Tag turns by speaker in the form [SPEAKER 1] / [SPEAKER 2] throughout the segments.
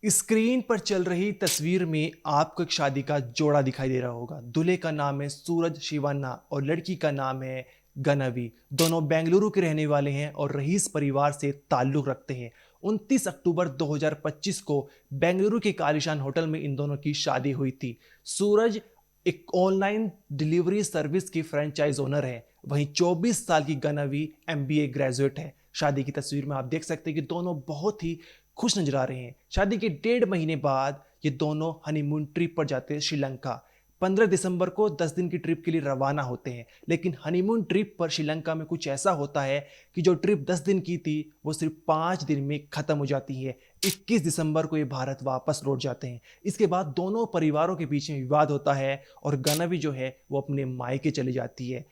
[SPEAKER 1] Screen पर चल रही तस्वीर में आपको एक शादी का जोड़ा दिखाई दे रहा होगा। दूल्हे का नाम है सूरज शिवन्ना और लड़की का नाम है गनवी। दोनों बेंगलुरु के रहने वाले हैं और रईस परिवार से ताल्लुक रखते हैं। 29 अक्टूबर 2025 को बेंगलुरु के कालीशान होटल में इन दोनों की शादी हुई थी। सूरज एक ऑनलाइन डिलीवरी सर्विस की फ्रेंचाइज ओनर है, वहीं 24 साल की गनवी एमबीए ग्रेजुएट है। शादी की तस्वीर में आप देख सकते हैं कि दोनों बहुत ही खुश नजर आ रहे हैं। शादी के 1.5 महीने बाद ये दोनों हनीमून ट्रिप पर जाते हैं श्रीलंका। 15 दिसंबर को 10 दिन की ट्रिप के लिए रवाना होते हैं, लेकिन हनीमून ट्रिप पर श्रीलंका में कुछ ऐसा होता है कि जो ट्रिप 10 दिन की थी वो सिर्फ 5 दिन में खत्म हो जाती है। 21 दिसंबर को ये भारत वापस लौट जाते हैं। इसके बाद दोनों परिवारों के बीच में विवाद होता है और गनवी जो है वो अपने मायके चली जाती है।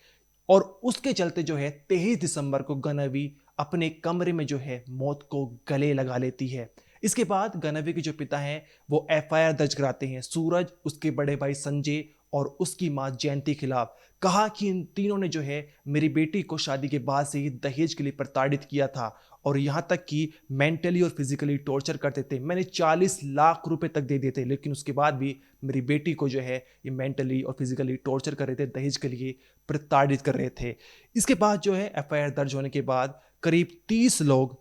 [SPEAKER 1] और उसके चलते जो है 23 दिसंबर को गनवी अपने कमरे में जो है मौत को गले लगा लेती है। इसके बाद गनवी के जो पिता हैं वो एफआईआर दर्ज कराते हैं सूरज, उसके बड़े भाई संजय और उसकी मां जयंती खिलाफ। कहा कि इन तीनों ने जो है मेरी बेटी को शादी के बाद से ही दहेज के लिए प्रताड़ित किया था और यहां तक कि मेंटली और फिजिकली टॉर्चर करते थे। मैंने 40 लाख रुपए तक दे दिए थे, लेकिन उसके बाद भी मेरी बेटी को जो है ये मेंटली और फिजिकली टॉर्चर कर रहे थे, दहेज के लिए प्रताड़ित कर रहे थे। इसके बाद जो है एफआईआर दर्ज होने के बाद करीब 30 लोग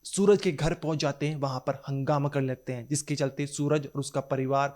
[SPEAKER 1] सूरज के घर पहुंच जाते हैं, वहां पर हंगामा करने लगते हैं, जिसके चलते सूरज और उसका परिवार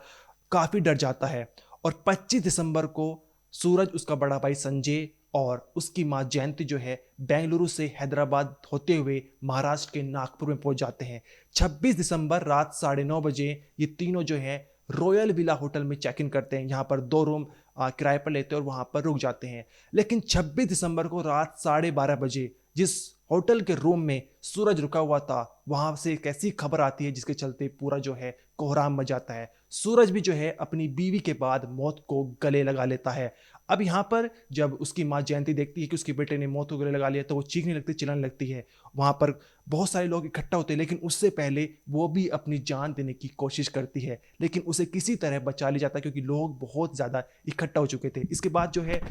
[SPEAKER 1] काफी डर जाता है। और 25 दिसंबर को सूरज, उसका बड़ा भाई संजय और उसकी मां जयंती जो है बेंगलुरु से हैदराबाद होते हुए महाराष्ट्र के नागपुर में पहुंच जाते हैं। 26 दिसंबर रात 9:30 बजे ये तीनों जो है रॉयल विला होटल में चेक इन करते हैं। यहाँ पर 2 रूम किराए पर लेते हैं और वहां पर रुक जाते हैं। लेकिन 26 दिसंबर को रात 12:30 बजे जिस होटल के रूम में सूरज रुका हुआ था वहां से एक ऐसी खबर आती है जिसके चलते पूरा जो है कोहराम मच जाता है। सूरज भी जो है अपनी बीवी के बाद मौत को गले लगा लेता है। अब यहाँ पर जब उसकी माँ जयंती देखती है कि उसके बेटे ने मौत को गले लगा लिया तो वो चीखने लगती, चिल्लाने लगती है। वहां पर बहुत सारे लोग इकट्ठा होते हैं, लेकिन उससे पहले वो भी अपनी जान देने की कोशिश करती है, लेकिन उसे किसी तरह बचा लिया जाता है क्योंकि लोग बहुत ज्यादा इकट्ठा हो चुके थे। इसके बाद जो है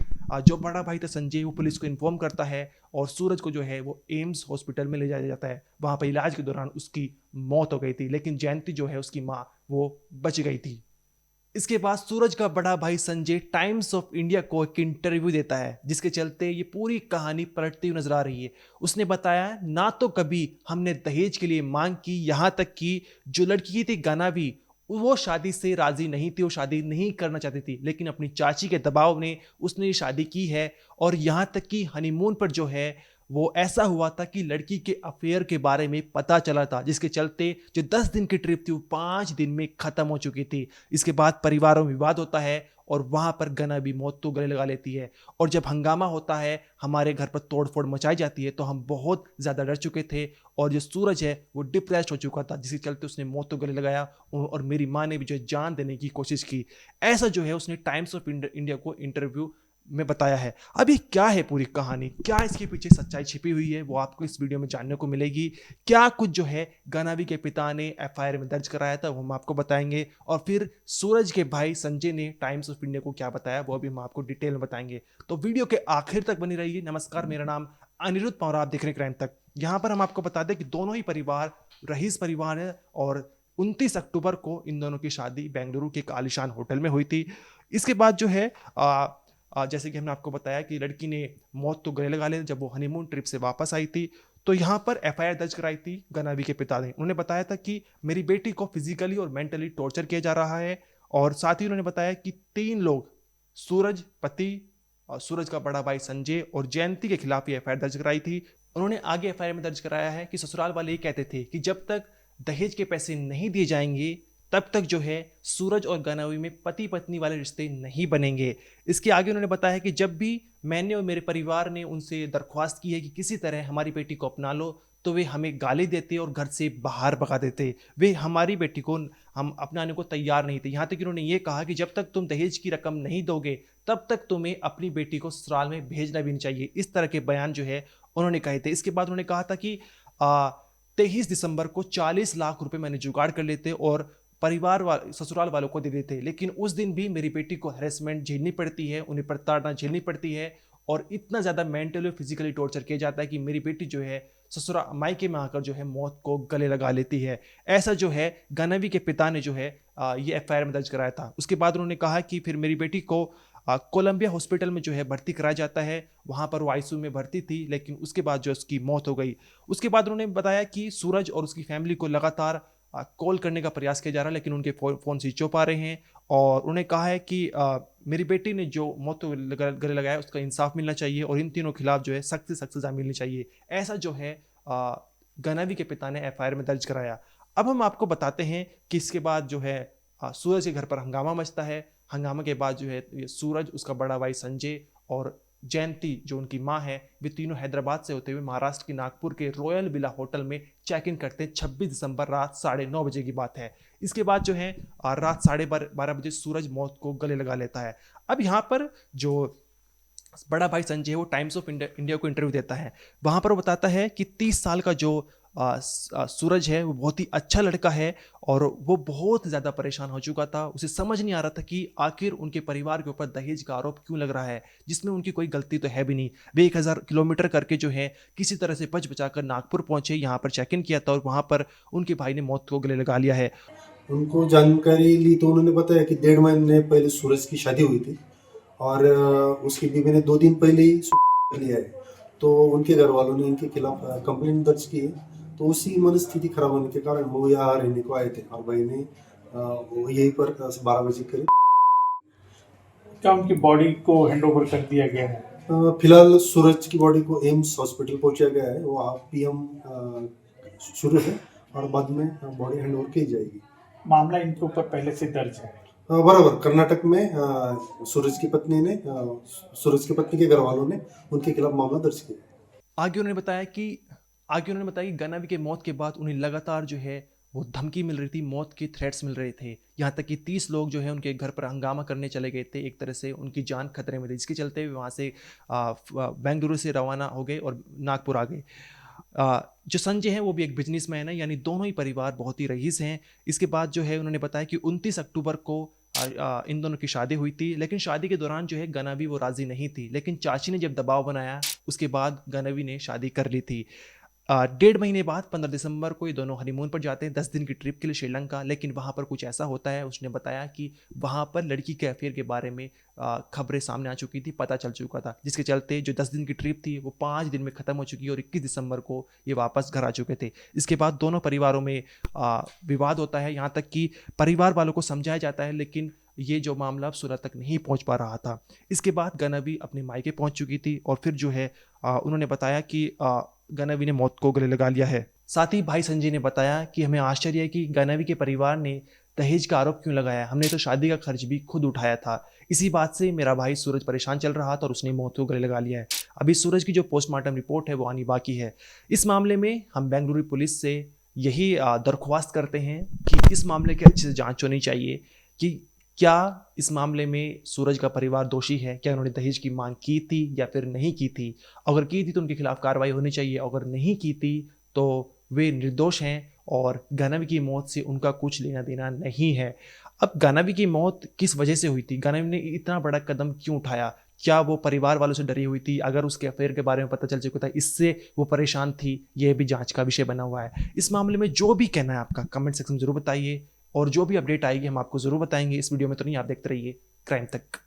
[SPEAKER 1] जो बड़ा भाई था संजय वो पुलिस को इन्फॉर्म करता है और सूरज को जो है वो एम्स हॉस्पिटल में ले जाया जाता है। वहां पर इलाज के दौरान उसकी मौत हो गई थी, लेकिन जयंती जो है उसकी माँ वो बच गई थी। इसके बाद सूरज का बड़ा भाई संजय टाइम्स ऑफ इंडिया को एक इंटरव्यू देता है, जिसके चलते ये पूरी कहानी पलटती हुई नजर आ रही है। उसने बताया ना तो कभी हमने दहेज के लिए मांग की, यहां तक कि जो लड़की थी गाना भी वो शादी से राजी नहीं थी, वो शादी नहीं करना चाहती थी, लेकिन अपनी चाची के दबाव ने उसने ये शादी की है। और यहां तक कि हनीमून पर जो है वो ऐसा हुआ था कि लड़की के अफेयर के बारे में पता चला था, जिसके चलते जो 10 दिन की ट्रिप थी वो 5 दिन में खत्म हो चुकी थी। इसके बाद परिवारों में विवाद होता है और वहां पर गना भी मौत तो गले लगा लेती है। और जब हंगामा होता है, हमारे घर पर तोड़फोड़ मचाई जाती है, तो हम बहुत ज्यादा डर चुके थे और जो सूरज है वो डिप्रेस्ड हो चुका था, जिसके चलते उसने मौत तो गले लगाया और मेरी माँ ने भी जो जान देने की कोशिश की। ऐसा जो है उसने टाइम्स ऑफ इंडिया को इंटरव्यू में बताया है। अब ये क्या है पूरी कहानी, क्या इसके पीछे सच्चाई छिपी हुई है, वो आपको इस वीडियो में जानने को मिलेगी। क्या कुछ जो है गनावी के पिता ने एफआईआर में दर्ज कराया था वो हम आपको बताएंगे, और फिर सूरज के भाई संजय ने टाइम्स ऑफ इंडिया को क्या बताया वो भी हम आपको डिटेल में बताएंगे। तो वीडियो के आखिर तक बनी रहिए। नमस्कार, मेरा नाम अनिरुद्ध पवार, आप देख रहे हैं क्राइम तक। यहाँ पर हम आपको बता दें कि दोनों ही परिवार रईस परिवार है और 29 अक्टूबर को इन दोनों की शादी बेंगलुरु के एक आलिशान होटल में हुई थी। इसके बाद जो है जैसे कि हमने आपको बताया कि लड़की ने मौत तो गले लगा ली जब वो हनीमून ट्रिप से वापस आई थी। तो यहाँ पर एफआईआर दर्ज कराई थी गनावी के पिता ने। उन्होंने बताया था कि मेरी बेटी को फिजिकली और मेंटली टॉर्चर किया जा रहा है, और साथ ही उन्होंने बताया कि 3 लोग, सूरज पति और सूरज का बड़ा भाई संजय और जयंती के खिलाफ ये एफआईआर दर्ज कराई थी। उन्होंने आगे एफआईआर में दर्ज कराया है कि ससुराल वाले ये कहते थे कि जब तक दहेज के पैसे नहीं दिए जाएंगे तब तक जो है सूरज और गनावी में पति पत्नी वाले रिश्ते नहीं बनेंगे। इसके आगे उन्होंने बताया कि जब भी मैंने और मेरे परिवार ने उनसे दरख्वास्त की है कि किसी तरह हमारी बेटी को अपना लो, तो वे हमें गाली देते और घर से बाहर भगा देते। वे हमारी बेटी को हम अपनाने को तैयार नहीं थे। यहाँ तक उन्होंने ये कहा कि जब तक तुम दहेज की रकम नहीं दोगे तब तक तुम्हें अपनी बेटी को ससुराल में भेजना भी नहीं चाहिए। इस तरह के बयान जो है उन्होंने कहे थे। इसके बाद उन्होंने कहा था कि 23 दिसंबर को 40 लाख रुपए मैंने जुगाड़ कर लेते और परिवार वाले ससुराल वालों को दे देते, लेकिन उस दिन भी मेरी बेटी को हैरेसमेंट झेलनी पड़ती है, उन्हें प्रताड़ना झेलनी पड़ती है और इतना ज़्यादा मेंटली और फिजिकली टॉर्चर किया जाता है कि मेरी बेटी जो है ससुरा मायके में आकर जो है मौत को गले लगा लेती है। ऐसा जो है गनवी के पिता ने जो है ये एफआईआर में दर्ज कराया था। उसके बाद उन्होंने कहा कि फिर मेरी बेटी को कोलंबिया हॉस्पिटल में जो है भर्ती कराया जाता है। वहाँ पर वो आईसीयू में भर्ती थी, लेकिन उसके बाद जो उसकी मौत हो गई। उसके बाद उन्होंने बताया कि सूरज और उसकी फैमिली को लगातार कॉल करने का प्रयास किया जा रहा है, लेकिन उनके फ़ोन स्विच ऑफ आ रहे हैं। और उन्होंने कहा है कि मेरी बेटी ने जो मौत को गले लगाया उसका इंसाफ मिलना चाहिए और इन तीनों खिलाफ जो है सख्त से सख्त सजा मिलनी चाहिए। ऐसा जो है गनावी के पिता ने एफआईआर में दर्ज कराया। अब हम आपको बताते हैं कि इसके बाद जो है सूरज के घर पर हंगामा मचता है। हंगामा के बाद जो है ये सूरज, उसका बड़ा भाई संजय और जयंती जो उनकी माँ है, वे तीनों हैदराबाद से होते हुए महाराष्ट्र के नागपुर के रॉयल विला होटल में चेक इन करते हैं। 26 दिसंबर रात 9:30 बजे की बात है। इसके बाद जो है रात 12:30 बजे सूरज मौत को गले लगा लेता है। अब यहाँ पर जो बड़ा भाई संजय वो टाइम्स ऑफ इंडिया को इंटरव्यू देता है। वहाँ पर वो बताता है कि 30 साल का जो सूरज है वो बहुत ही अच्छा लड़का है और वो बहुत ज़्यादा परेशान हो चुका था। उसे समझ नहीं आ रहा था कि आखिर उनके परिवार के ऊपर दहेज का आरोप क्यों लग रहा है, जिसमें उनकी कोई गलती तो है भी नहीं। वे 1000 किलोमीटर करके जो है किसी तरह से बच बचाकर नागपुर पहुंचे, यहाँ पर चेक इन किया था और वहाँ पर उनके भाई ने मौत को गले लगा लिया है।
[SPEAKER 2] उनको जानकारी ली तो उन्होंने बताया कि 1.5 महीने पहले सूरज की शादी हुई थी और उसकी बीवी ने 2 दिन पहले ही सुसाइड कर लिया है। तो उनके घर वालों ने इनके खिलाफ कंप्लेंट दर्ज की है। तो उसी मनस्थिति खराब होने के कारण वो यहाँ रहने को आए थे और भाई ने वो यहीं पर 12 बजे करीब
[SPEAKER 3] क्या उनकी बॉडी को हैंड ओवर कर दिया गया है?
[SPEAKER 2] फिलहाल सूरज की बॉडी को एम्स हॉस्पिटल पहुंचाया गया है। वो पीएम शुरू है और बाद में बॉडी हैंड ओवर की जाएगी।
[SPEAKER 3] मामला इनके ऊपर पहले से दर्ज है।
[SPEAKER 2] बराबर, कर्नाटक में सूरज की पत्नी ने सूरज की पत्नी के घर वालों ने उनके खिलाफ मामला दर्ज किया।
[SPEAKER 1] आगे उन्होंने बताया कि गनावी के मौत के बाद उन्हें लगातार जो है वो धमकी मिल रही थी, मौत के थ्रेट्स मिल रहे थे। यहाँ तक कि 30 लोग जो है उनके घर पर हंगामा करने चले गए थे। एक तरह से उनकी जान खतरे में थी, जिसके चलते वहाँ से बेंगलुरु से रवाना हो गए और नागपुर आ गए। जो संजय है वो भी एक बिजनेसमैन है, यानी दोनों ही परिवार बहुत ही रईस हैं। इसके बाद जो है उन्होंने बताया कि 29 अक्टूबर को इन दोनों की शादी हुई थी, लेकिन शादी के दौरान जो है गनावी वो राजी नहीं थी, लेकिन चाची ने जब दबाव बनाया उसके बाद गनावी ने शादी कर ली थी। 1.5 महीने बाद 15 दिसंबर को ये दोनों हनीमून पर जाते हैं 10 दिन की ट्रिप के लिए श्रीलंका। लेकिन वहाँ पर कुछ ऐसा होता है, उसने बताया कि वहाँ पर लड़की के अफेयर के बारे में खबरें सामने आ चुकी थी, पता चल चुका था, जिसके चलते जो 10 दिन की ट्रिप थी वो 5 दिन में ख़त्म हो चुकी और 21 दिसंबर को ये वापस घर आ चुके थे। इसके बाद दोनों परिवारों में विवाद होता है, यहाँ तक कि परिवार वालों को समझाया जाता है, लेकिन ये जो मामला अब सूरत तक नहीं पहुंच पा रहा था। इसके बाद गनावी अपने मायके पहुंच चुकी थी और फिर जो है उन्होंने बताया कि गनावी ने मौत को गले लगा लिया है। साथ ही भाई संजय ने बताया कि हमें आश्चर्य है कि गनावी के परिवार ने दहेज का आरोप क्यों लगाया, हमने तो शादी का खर्च भी खुद उठाया था। इसी बात से मेरा भाई सूरज परेशान चल रहा था और उसने मौत को गले लगा लिया है। अभी सूरज की जो पोस्टमार्टम रिपोर्ट है वो आनी बाकी है। इस मामले में हम बेंगलुरु पुलिस से यही दरख्वास्त करते हैं कि इस मामले की अच्छे से जाँच होनी चाहिए कि क्या इस मामले में सूरज का परिवार दोषी है, क्या उन्होंने दहेज की मांग की थी या फिर नहीं की थी। अगर की थी तो उनके खिलाफ कार्रवाई होनी चाहिए, अगर नहीं की थी तो वे निर्दोष हैं और गनावी की मौत से उनका कुछ लेना देना नहीं है। अब गनावी की मौत किस वजह से हुई थी, गनावी ने इतना बड़ा कदम क्यों उठाया, क्या वो परिवार वालों से डरी हुई थी, अगर उसके अफेयर के बारे में पता चल चुका था इससे वो परेशान थी, ये भी जांच का विषय बना हुआ है। इस मामले में जो भी कहना है आपका कमेंट सेक्शन में जरूर बताइए और जो भी अपडेट आएगी हम आपको जरूर बताएंगे। इस वीडियो में तो नहीं, आप देखते रहिए क्राइम तक।